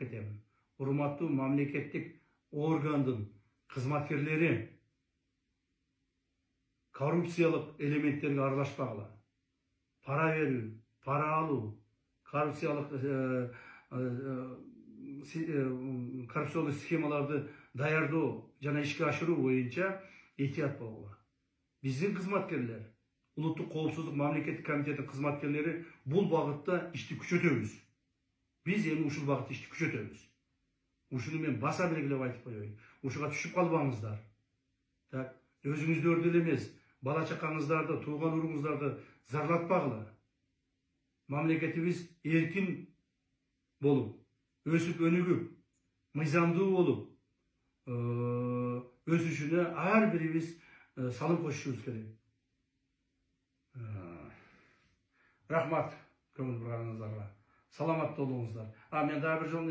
кетемін. Урматтуу мамлекеттик органдын кызматкерлери коррупциялык элементтерге аралашпагыла. Пара берүү, пара алуу, коррупциялык схемаларды даярдоо жана ишке ашыруу боюнча этият болгула. Биздин кызматкерлер, улуттук коопсуздук мамлекеттик комитеттин кызматкерлери бул багытта ишти күчөтөбүз. Биз эми ушул багытта ишти күчөтөбүз. Ушуну мен баса белгилеп айтып коеюн. Ушуга түшүп калбаңыздар. Так, өзүңүздөрдү эле эмес, бала чакаңыздарды, тууган уруңуздарды зарлатпагыла. Мамлекетибиз эркин болуп, өсүп өнүгүп, мыйзамдуу болуп, өсүшүнө ар бирибиз салым кошушубуз керек. Рахмат көңүл бурганыңыздарга. Саламатта болуңуздар. Мен дагы бир жолу